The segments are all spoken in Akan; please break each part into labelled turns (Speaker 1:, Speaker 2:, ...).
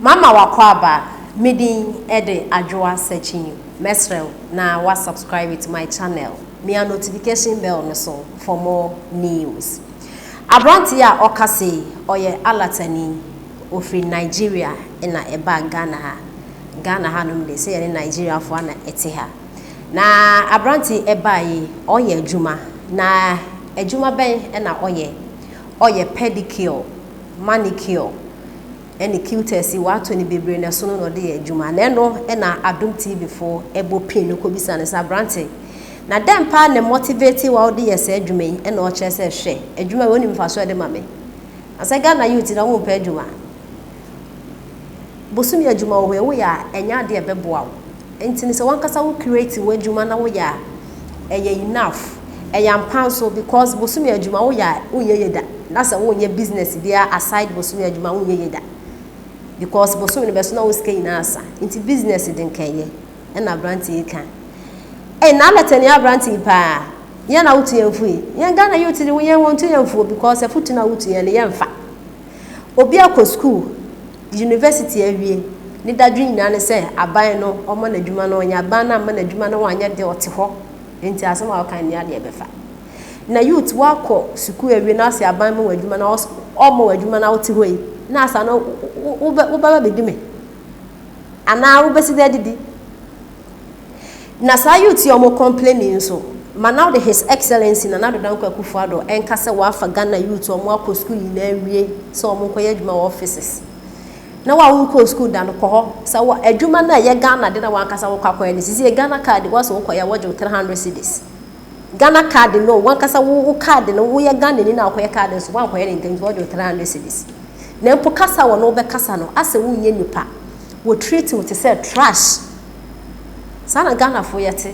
Speaker 1: Mama wakwaba midin ede adwoa searching mesrel na wa subscribe to my channel me a notification bell no so for more news. Abranti a okase oye alatani ofri Nigeria na eba Ghana ha no de say Nigeria fo na ete ha na abranti eba yi oye adwuma na adwuma ben na oye pedicure manicure any cutesi wato ni bebre na so no de adwuma na no na Adom TV for ebo pin ko bisa ne sabrante na dem pa ne motivate wa de yes adwuma yi na o kire se hwe adwuma woni mfaso de mame asaga na youth na wo pa adwuma bosumi adwuma wo ya enya de beboa wo enti se wankasa wo create wo adwuma na wo ya eye enough eyampanso because bosumi adwuma wo ya unyeyeda na se wo nye business bia aside bosumi adwuma wo nyeyeda because bosumi ne beso na wo sika ina asa nti business din kanye na branti kan na letani abranti pa ya na wutu yemfu ya Ghana youth de wo yen wontu yemfu because afutu na wutu yen yemfa obi akọ school university awie ni dadwin na ne se aban no omo na dwuma no onya aban na ma na dwuma no wanya de ote ho enti asem a kan ya de befa na youth wakọ school awie na se aban ma wadwuma na omo wadwuma na ote ho yi na asa no ubaba bedime ana ubesi didi na sa youth omo complaining so ma now the his excellency na nado danko akufado enkase wa afa Ghana youth omo akọ school na awie so omo koye adwuma offices na wa unko school dan ko ho sa wa adwuma na ye Ghana de na wa kasa wo kwakoye ni sisi Ghana card was wo koye wo 300 cedis Ghana card no wa kasa wo card no wo ye Ghana ni na koye card so wa koye ni ntanti wo 300 cedis na mpo kasa wo no be kasa no ase wo nye nipa wo treat wo te say trash sana Ghana fo yete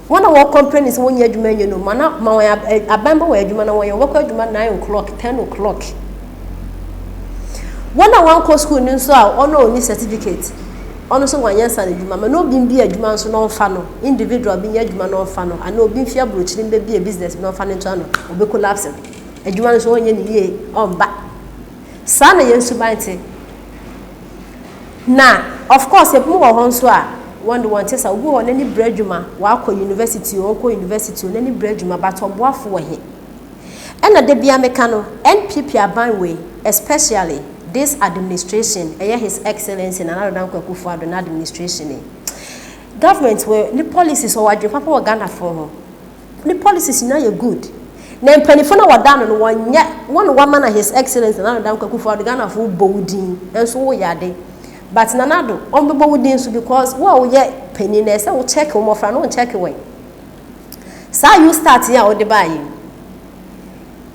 Speaker 1: wona wo companies wo nye adwuma nye no mana ma wo abamba wo adwuma na wo ye wo kwa adwuma 9 o'clock 10 o'clock wona wan ko school ni so a ono ni certificate ono so wanyansa na adwuma ma no bi mbi adwuma nso no mfa no individual bi nya adwuma no mfa no ana obi mfia brochiri mbe bi business no mfa no nto no obi collapse adwuma nso wonye ni ye omba sana yensu bante na of course e mu wo ho nso a wonder want say obi wo nani bradwuma wa akọ university o ko university o nani bradwuma but oboafo wo he ena de bia meka no NPP aban we especially this administration his excellency na nado danko akufado na administration government where the policies or wadwe papa wa Ghana for ho the policies na ye good na mpanifo na wadano no wanya one woman na his excellency na nado danko akufado Ghana for bowudin enso wo yade but na nado on be bowudin so because wo ye pani na say wo check wo mofra no check we sa you start ya o de bayi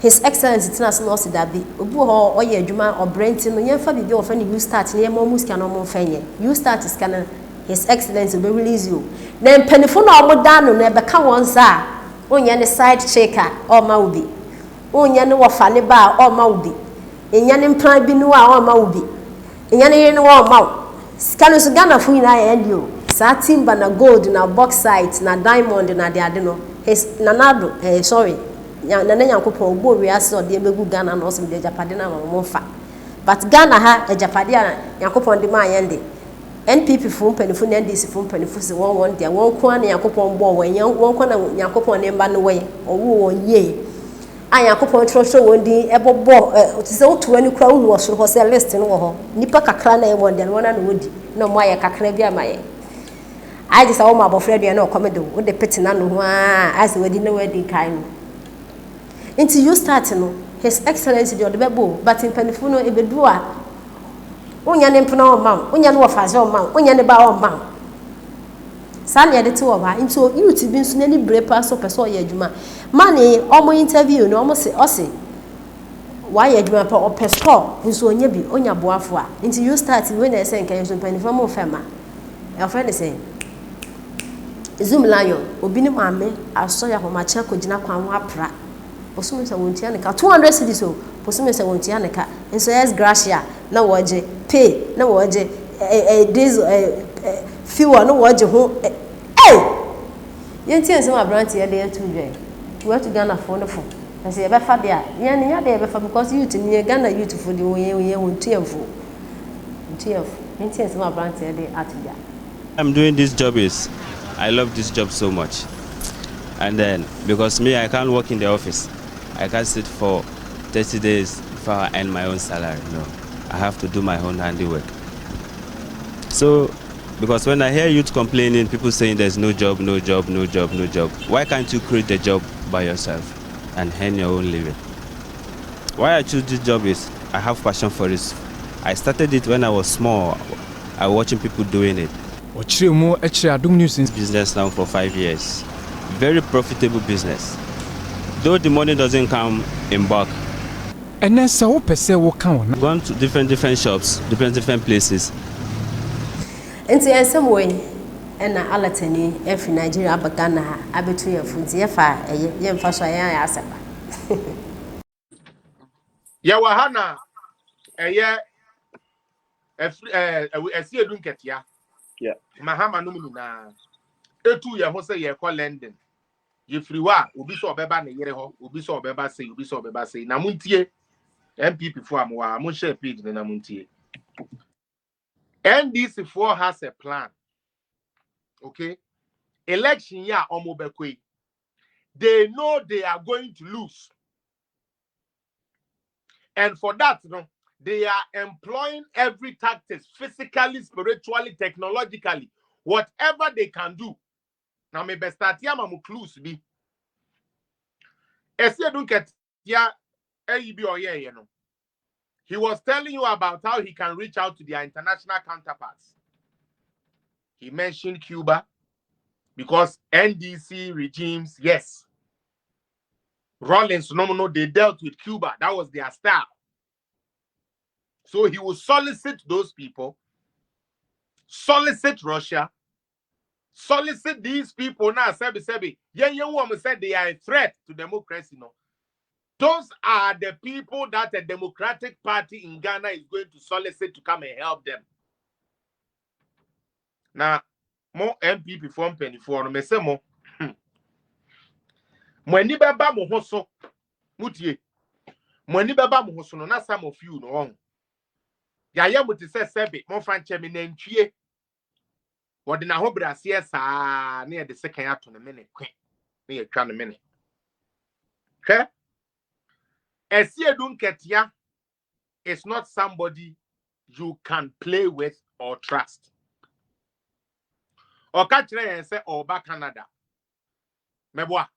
Speaker 1: His Excellency Tinas no si dabi obu ho oye adwuma obrenti no yemfa bibi ofa ni you start ne mo muska no mo fenye you start is kana His Excellency be release you na mpanifo na omoda no na be ka won sa onye ne side checker o ma ubi onye ne wofa ne ba o ma ubi enya ne mpran bi no a o ma ubi enya ne yene wo ma skano so Ghana fu ina ya ndio sa timber na gold na bauxite na diamond na de ade no his nanado sorry na nyankopon ogbo wiase ode emegu Ghana no so de Japade na momfa but Ghana ha Japade a nyankopon de ma yende NPP fu mpanifu na NDC fu mpanifu se won de won ko na nyankopon bo won ko na nyankopon ne mba no we owo won ye a nyankopon trosho won din ebobo ti se otu ani kura hu wo so ho se list no wo ho nipa kakra na e won de no na wodi na mo aye kakra bi amaye I just saw my boyfriend no come do with the pet na no ho as we did no wedding kind until you start no His Excellency the bebo but in panifu no ebedu a onya ne mpona o ma onya ne wofaje o ma onya ne ba o ma san ye de ti wo ba into youth bi nso nani brepa so person ye adwuma mane omo interview no omo se o se wa ye adwuma pa o pesto nso onya bi onya boafo a until you start when I say nkan so panifu mo fema your friend is saying Zoom lion obi ni maame aso ya homa che kogina kwan ho apra posumi se wontia ne ka 200 cedis o posumi se wontia ne ka enso yes gracia na woje pay na woje days fuel na woje ho yenti enso ma branch ye dey too dwe we to Ghana for no for say ye be fa dia ye ne ya dey be fa because youth ni Ghana youth for the we wontia fo
Speaker 2: I'm doing this job is, I love this job so much. And then, because me, I can't work in the office. I can't sit for 30 days before I earn my own salary. No, I have to do my own handiwork. So, because when I hear youth complaining, people saying there's no job, no job, no job, no job, why can't you create a job by yourself and earn your own living? Why I choose this job is, I have passion for this. I started it when I was small. I was watching people doing it. Business now for 5 years. Very profitable business. Though the money doesn't come in bulk.
Speaker 3: And then so
Speaker 2: Gone to different shops, different places.
Speaker 1: And in some way, and Alatani, every Nigeria, Bagana, Abitu, Fuziafa, a young Fasaya Asaba.
Speaker 4: Yawahana, a year, a see a drink at ya.
Speaker 5: Yeah.
Speaker 4: Mahama Numina, a 2 year Hose ye call London. You free wa, Ubi so beba ne yereho, Ubi so beba say, Namuntie, MP before Moa, Mushe page the Namuntie. NDC4 has a plan. Okay? Election ya omobekwe. They know they are going to lose. And for that, they are employing every tactics, physically, spiritually, technologically, whatever they can do. Now, maybe start here, mamu clues be. He was telling you about how he can reach out to their international counterparts. He mentioned Cuba because NDC regimes, yes. Rawlings, no, they dealt with Cuba. That was their style. So he will solicit those people, solicit Russia, solicit these people now. Sebi, young woman said they are a threat to democracy. No, those are the people that the Democratic Party in Ghana is going to solicit to come and help them. Now, more MPP from penny for me say more. Mweni beba mo hoso mutie. Mweni beba mo hoso no na some of you no on. Ya ye muti se sebi mo franche me nantwie. Wode na ho brase saa na ye de second ato ne mene kwen. Na ye twa ne mene. Hwe? Esiedun ketia is not somebody you can play with or trust. Oka kire yen se oba Canada. Meboa.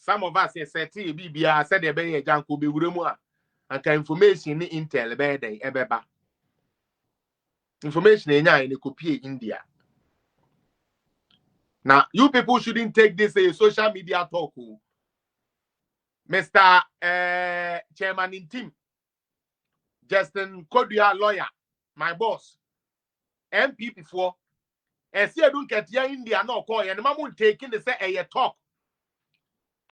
Speaker 4: Some of us say bibia said e be ye janko be wuremu a anka information ni intel be dey ebeba. Information enya ni copy India. Now, you people shouldn't take this a social media talk. Mr. Chairman in team, Justin Kodia lawyer, my boss, MP before. And see, I don't get here India no call and Mamu taking the say a talk.